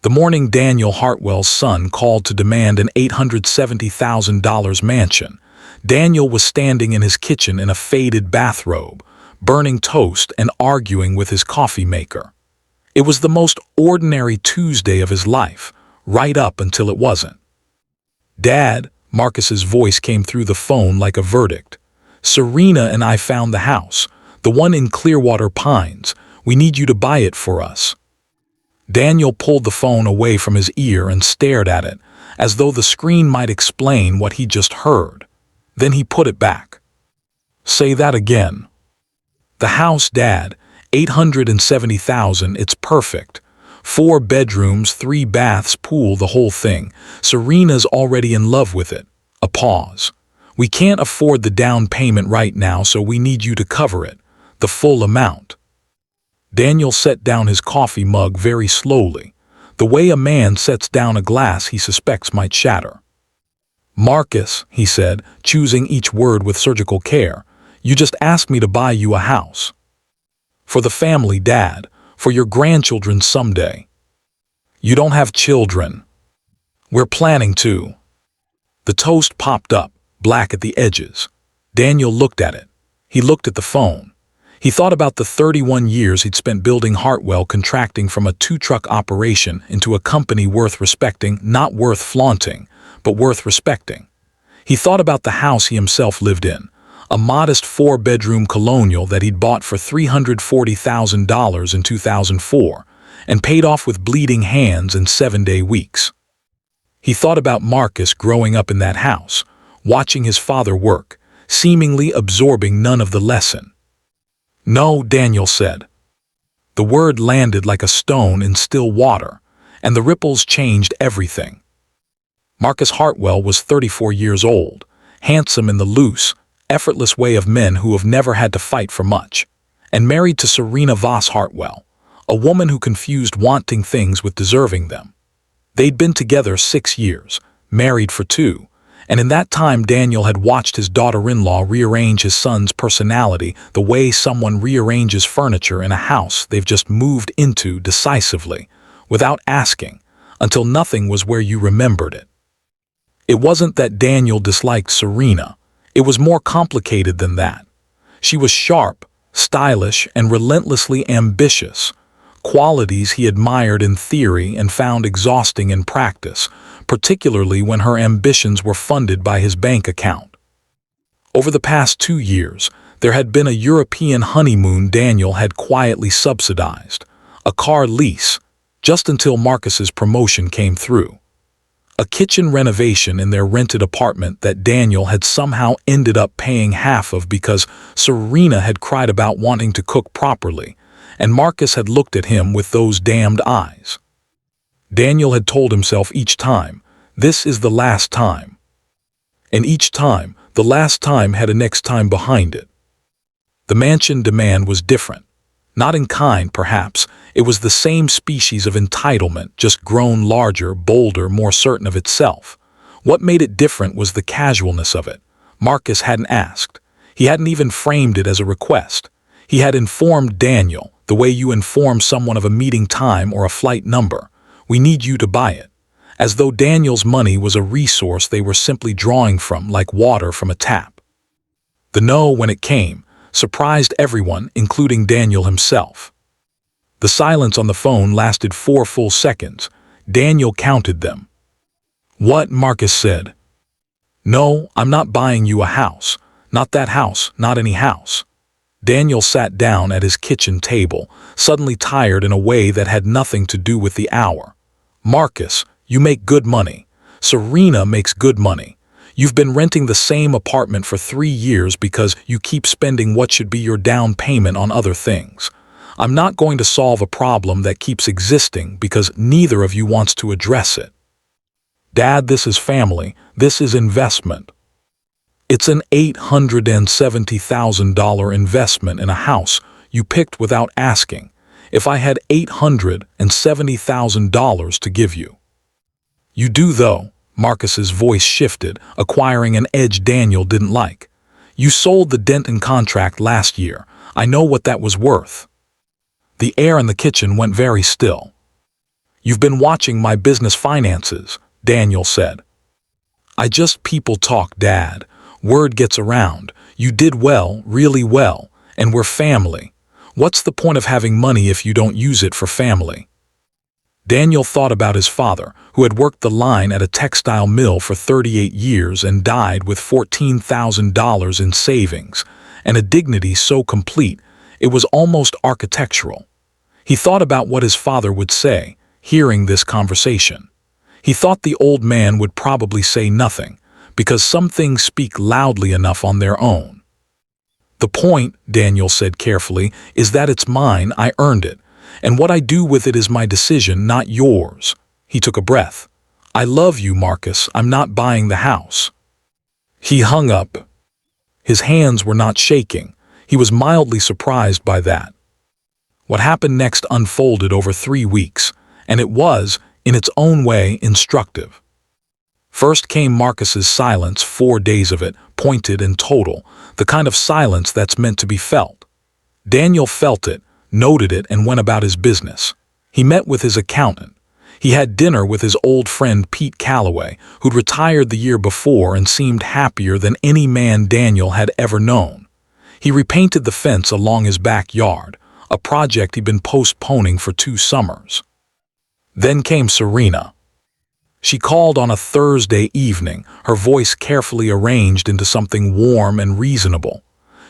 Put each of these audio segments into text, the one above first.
The morning Daniel Hartwell's son called to demand an $870,000 mansion. Daniel was standing in his kitchen in a faded bathrobe, burning toast and arguing with his coffee maker. It was the most ordinary Tuesday of his life, right up until it wasn't. "Dad," Marcus's voice came through the phone like a verdict. "Serena and I found the house, the one in Clearwater Pines. We need you to buy it for us." Daniel pulled the phone away from his ear and stared at it, as though the screen might explain what he just heard. Then he put it back. "Say that again." "The house, Dad, $870,000, it's perfect. 4 bedrooms, 3 baths, pool, the whole thing. Serena's already in love with it." A pause. "We can't afford the down payment right now, so we need you to cover it, the full amount." Daniel set down his coffee mug very slowly, the way a man sets down a glass he suspects might shatter. "Marcus," he said, choosing each word with surgical care, "you just asked me to buy you a house. For the family, Dad, for your grandchildren someday." "You don't have children." "We're planning to." The toast popped up, black at the edges. Daniel looked at it. He looked at the phone. He thought about the 31 years he'd spent building Hartwell, contracting from a 2-truck operation into a company worth respecting, not worth flaunting, but worth respecting. He thought about the house he himself lived in, a modest 4-bedroom colonial that he'd bought for $340,000 in 2004 and paid off with bleeding hands in 7-day weeks. He thought about Marcus growing up in that house, watching his father work, seemingly absorbing none of the lesson. "No," Daniel said. The word landed like a stone in still water, and the ripples changed everything. Marcus Hartwell was 34 years old, handsome in the loose, effortless way of men who have never had to fight for much, and married to Serena Voss Hartwell, a woman who confused wanting things with deserving them. They'd been together 6 years, married for 2, and in that time Daniel had watched his daughter-in-law rearrange his son's personality the way someone rearranges furniture in a house they've just moved into decisively, without asking, until nothing was where you remembered it. It wasn't that Daniel disliked Serena. It was more complicated than that. She was sharp, stylish, and relentlessly ambitious, qualities he admired in theory and found exhausting in practice, particularly when her ambitions were funded by his bank account. Over the past 2 years, there had been a European honeymoon Daniel had quietly subsidized, a car lease, just until Marcus's promotion came through. A kitchen renovation in their rented apartment that Daniel had somehow ended up paying half of because Serena had cried about wanting to cook properly, and Marcus had looked at him with those damned eyes. Daniel had told himself each time, "This is the last time." And each time, the last time had a next time behind it. The mansion demand was different. Not in kind, perhaps. It was the same species of entitlement, just grown larger, bolder, more certain of itself. What made it different was the casualness of it. Marcus hadn't asked. He hadn't even framed it as a request. He had informed Daniel, the way you inform someone of a meeting time or a flight number. "We need you to buy it." As though Daniel's money was a resource they were simply drawing from, like water from a tap. The no, when it came, surprised everyone, including Daniel himself. The silence on the phone lasted 4 full seconds. Daniel counted them. "What?" Marcus said. "No, I'm not buying you a house. Not that house, not any house." Daniel sat down at his kitchen table, suddenly tired in a way that had nothing to do with the hour. "Marcus, you make good money. Serena makes good money. You've been renting the same apartment for 3 years because you keep spending what should be your down payment on other things. I'm not going to solve a problem that keeps existing because neither of you wants to address it. Dad, this is family. This is investment. It's an $870,000 investment in a house you picked without asking. If I had $870,000 to give you." "You do, though." Marcus's voice shifted, acquiring an edge Daniel didn't like. "You sold the Denton contract last year. I know what that was worth." The air in the kitchen went very still. You've been watching my business finances, Daniel said. I just people talk, Dad. Word gets around. You did well, really well, and we're family. What's the point of having money if you don't use it for family? Daniel thought about his father, who had worked the line at a textile mill for 38 years and died with $14,000 in savings, and a dignity so complete it was almost architectural. He thought about what his father would say, hearing this conversation. He thought the old man would probably say nothing, because some things speak loudly enough on their own. The point, Daniel said carefully, is that it's mine, I earned it, and what I do with it is my decision, not yours. He took a breath. I love you, Marcus, I'm not buying the house. He hung up. His hands were not shaking. He was mildly surprised by that. What happened next unfolded over 3 weeks, and it was, in its own way, instructive. First came Marcus's silence, 4 days of it, pointed and total, the kind of silence that's meant to be felt. Daniel felt it, noted it, and went about his business. He met with his accountant. He had dinner with his old friend Pete Calloway, who'd retired the year before and seemed happier than any man Daniel had ever known. He repainted the fence along his backyard, a project he'd been postponing for 2 summers. Then came Serena. She called on a Thursday evening, her voice carefully arranged into something warm and reasonable.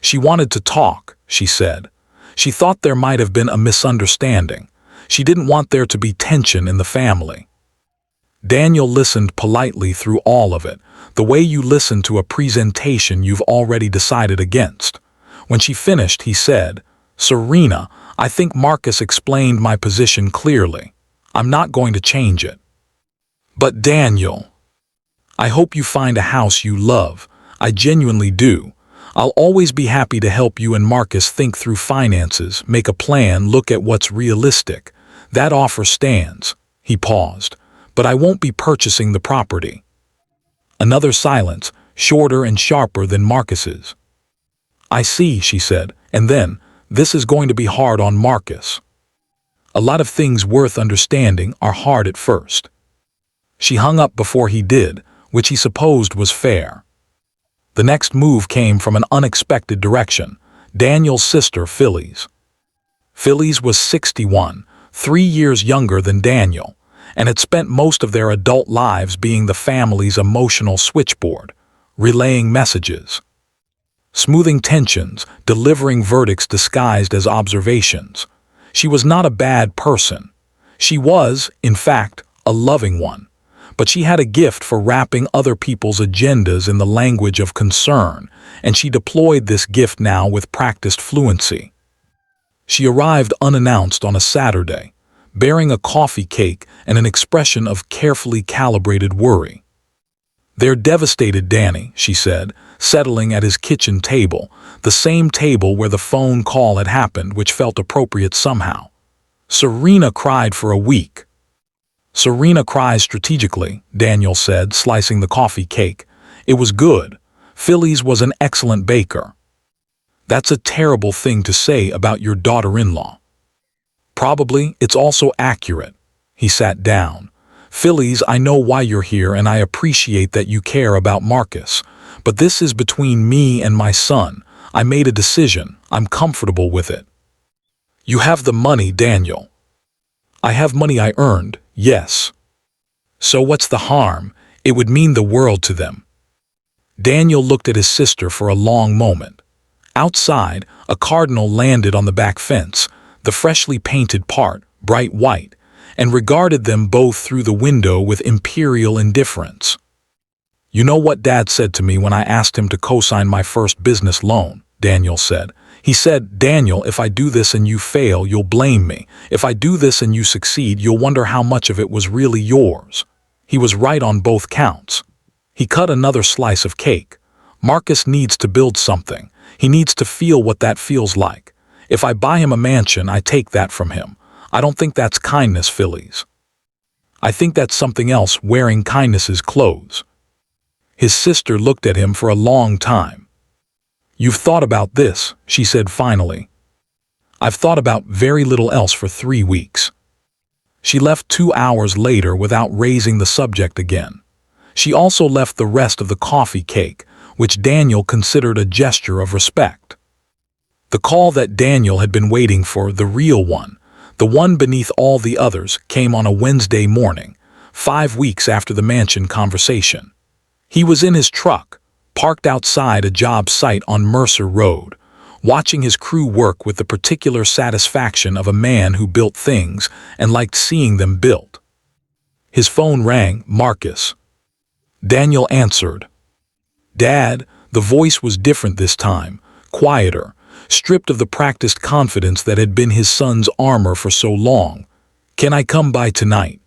She wanted to talk, she said. She thought there might have been a misunderstanding. She didn't want there to be tension in the family. Daniel listened politely through all of it, the way you listen to a presentation you've already decided against. When she finished, he said, Serena, I think Marcus explained my position clearly. I'm not going to change it. But Daniel, I hope you find a house you love. I genuinely do. I'll always be happy to help you and Marcus think through finances, make a plan, look at what's realistic. That offer stands. He paused. But I won't be purchasing the property. Another silence, shorter and sharper than Marcus's. I see, she said, and then, this is going to be hard on Marcus. A lot of things worth understanding are hard at first. She hung up before he did, which he supposed was fair. The next move came from an unexpected direction, Daniel's sister, Phyllis. Phyllis was 61, 3 years younger than Daniel, and had spent most of their adult lives being the family's emotional switchboard, relaying messages, smoothing tensions, delivering verdicts disguised as observations. She was not a bad person. She was, in fact, a loving one. But she had a gift for wrapping other people's agendas in the language of concern, and she deployed this gift now with practiced fluency. She arrived unannounced on a Saturday, bearing a coffee cake and an expression of carefully calibrated worry. They're devastated, Danny, she said, settling at his kitchen table, the same table where the phone call had happened, which felt appropriate somehow. Serena cried for a week. Serena cries strategically, Daniel said, slicing the coffee cake. It was good. Phyllis was an excellent baker. That's a terrible thing to say about your daughter-in-law. Probably, it's also accurate. He sat down. Phyllis, I know why you're here and I appreciate that you care about Marcus. But this is between me and my son. I made a decision. I'm comfortable with it. You have the money, Daniel. I have money I earned, yes. So what's the harm? It would mean the world to them. Daniel looked at his sister for a long moment. Outside, a cardinal landed on the back fence, the freshly painted part, bright white, and regarded them both through the window with imperial indifference. You know what Dad said to me when I asked him to co-sign my first business loan, Daniel said. He said, Daniel, if I do this and you fail, you'll blame me. If I do this and you succeed, you'll wonder how much of it was really yours. He was right on both counts. He cut another slice of cake. Marcus needs to build something. He needs to feel what that feels like. If I buy him a mansion, I take that from him. I don't think that's kindness, Phyllis. I think that's something else, wearing kindness's clothes. His sister looked at him for a long time. You've thought about this, she said finally. I've thought about very little else for 3 weeks. She left 2 hours later without raising the subject again. She also left the rest of the coffee cake, which Daniel considered a gesture of respect. The call that Daniel had been waiting for, the real one, the one beneath all the others, came on a Wednesday morning, 5 weeks after the mansion conversation. He was in his truck, parked outside a job site on Mercer Road, watching his crew work with the particular satisfaction of a man who built things and liked seeing them built. His phone rang. Marcus. Daniel answered. Dad, the voice was different this time, quieter, stripped of the practiced confidence that had been his son's armor for so long. Can I come by tonight?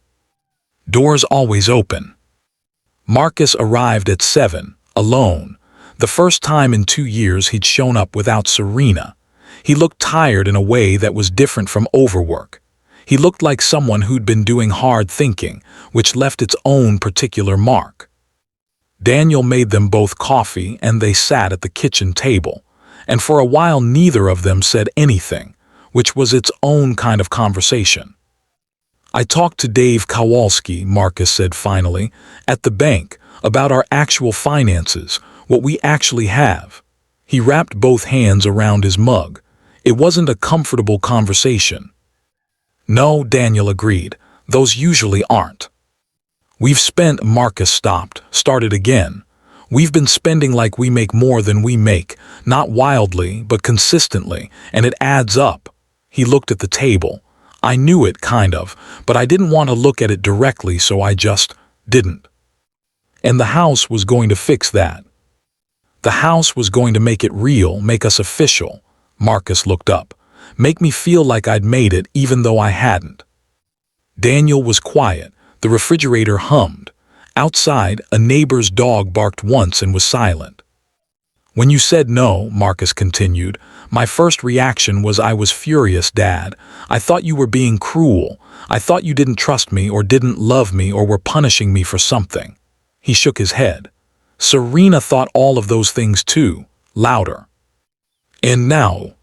Doors always open. Marcus arrived at 7, alone. The first time in 2 years he'd shown up without Serena. He looked tired in a way that was different from overwork. He looked like someone who'd been doing hard thinking, which left its own particular mark. Daniel made them both coffee and they sat at the kitchen table, and for a while neither of them said anything, which was its own kind of conversation. I talked to Dave Kowalski, Marcus said finally, at the bank, about our actual finances, what we actually have. He wrapped both hands around his mug. It wasn't a comfortable conversation. No, Daniel agreed, those usually aren't. We've spent, Marcus started again. We've been spending like we make more than we make, not wildly, but consistently, and it adds up. He looked at the table. I knew it, kind of, but I didn't want to look at it directly, so I just didn't. And the house was going to fix that. The house was going to make it real, make us official. Marcus looked up. Make me feel like I'd made it even though I hadn't. Daniel was quiet. The refrigerator hummed. Outside, a neighbor's dog barked once and was silent. When you said no, Marcus continued, my first reaction was I was furious, Dad. I thought you were being cruel. I thought you didn't trust me or didn't love me or were punishing me for something. He shook his head. Serena thought all of those things too, louder. And now?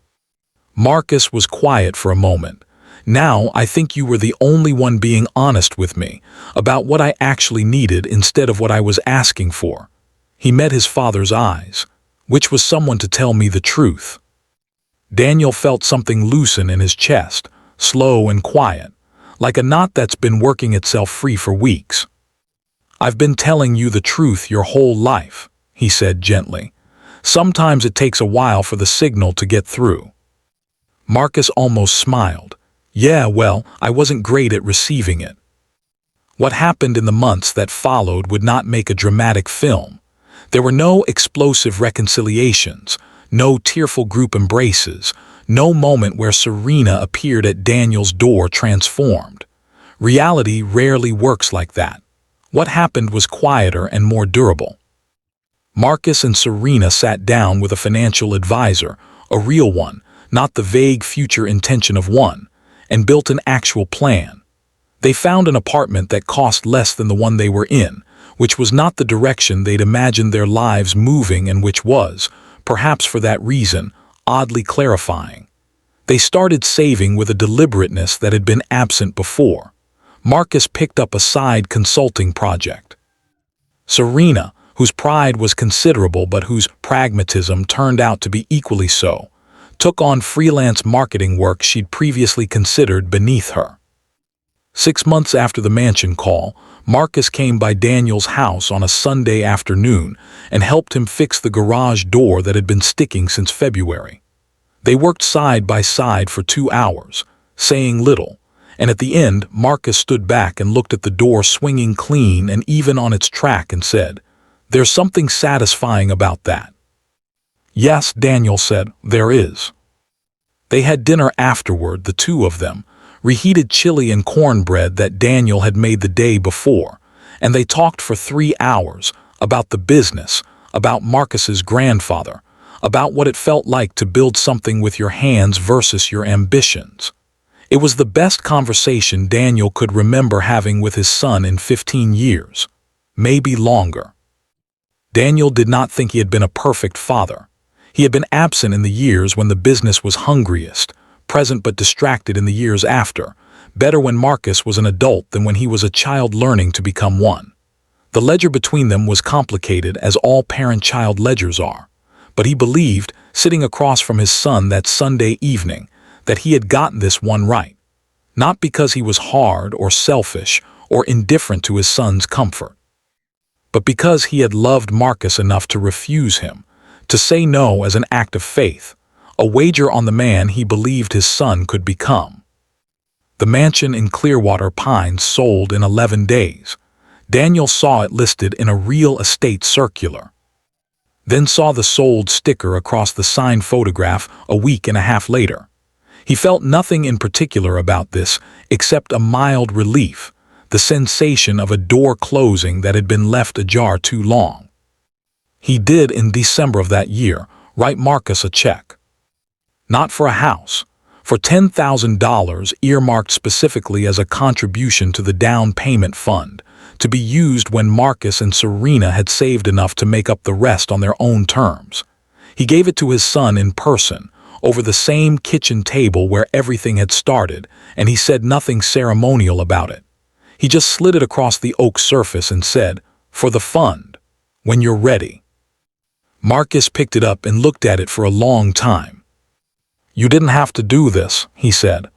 Marcus was quiet for a moment. Now I think you were the only one being honest with me about what I actually needed instead of what I was asking for. He met his father's eyes, which was someone to tell me the truth. Daniel felt something loosen in his chest, slow and quiet, like a knot that's been working itself free for weeks. I've been telling you the truth your whole life, he said gently. Sometimes it takes a while for the signal to get through. Marcus almost smiled. Yeah, well, I wasn't great at receiving it. What happened in the months that followed would not make a dramatic film. There were no explosive reconciliations, no tearful group embraces, no moment where Serena appeared at Daniel's door transformed. Reality rarely works like that. What happened was quieter and more durable. Marcus and Serena sat down with a financial advisor, a real one, not the vague future intention of one, and built an actual plan. They found an apartment that cost less than the one they were in, which was not the direction they'd imagined their lives moving and which was, perhaps for that reason, oddly clarifying. They started saving with a deliberateness that had been absent before. Marcus picked up a side consulting project. Serena, whose pride was considerable but whose pragmatism turned out to be equally so, took on freelance marketing work she'd previously considered beneath her. 6 months after the mansion call, Marcus came by Daniel's house on a Sunday afternoon and helped him fix the garage door that had been sticking since February. They worked side by side for 2 hours, saying little, and at the end Marcus stood back and looked at the door swinging clean and even on its track and said, "There's something satisfying about that." "Yes," Daniel said, "there is." They had dinner afterward, the two of them, reheated chili and cornbread that Daniel had made the day before, and they talked for 3 hours about the business, about Marcus's grandfather, about what it felt like to build something with your hands versus your ambitions. It was the best conversation Daniel could remember having with his son in 15 years, maybe longer. Daniel did not think he had been a perfect father. He had been absent in the years when the business was hungriest, present but distracted in the years after, better when Marcus was an adult than when he was a child learning to become one. The ledger between them was complicated, as all parent-child ledgers are, but he believed, sitting across from his son that Sunday evening, that he had gotten this one right. Not because he was hard or selfish or indifferent to his son's comfort, but because he had loved Marcus enough to refuse him, to say no as an act of faith, a wager on the man he believed his son could become. The mansion in Clearwater Pines sold in 11 days. Daniel saw it listed in a real estate circular, then saw the sold sticker across the signed photograph a week and a half later. He felt nothing in particular about this except a mild relief, the sensation of a door closing that had been left ajar too long. He did, in December of that year, write Marcus a check. Not for a house, for $10,000 earmarked specifically as a contribution to the down payment fund, to be used when Marcus and Serena had saved enough to make up the rest on their own terms. He gave it to his son in person, over the same kitchen table where everything had started, and he said nothing ceremonial about it. He just slid it across the oak surface and said, "For the fund, when you're ready." Marcus picked it up and looked at it for a long time. "You didn't have to do this," he said.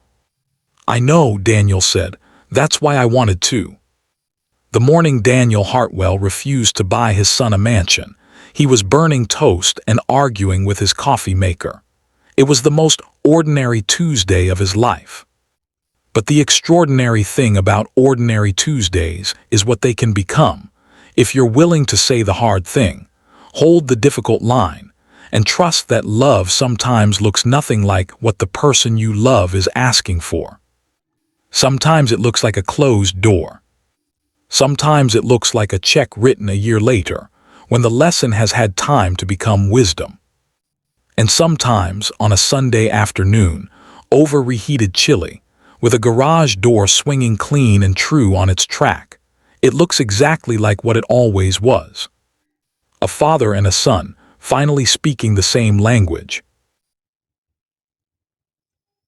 "I know," Daniel said. "That's why I wanted to." The morning Daniel Hartwell refused to buy his son a mansion, he was burning toast and arguing with his coffee maker. It was the most ordinary Tuesday of his life. But the extraordinary thing about ordinary Tuesdays is what they can become, if you're willing to say the hard thing, hold the difficult line, and trust that love sometimes looks nothing like what the person you love is asking for. Sometimes it looks like a closed door. Sometimes it looks like a check written a year later, when the lesson has had time to become wisdom. And sometimes, on a Sunday afternoon, over reheated chili, with a garage door swinging clean and true on its track, it looks exactly like what it always was. A father and a son, finally speaking the same language,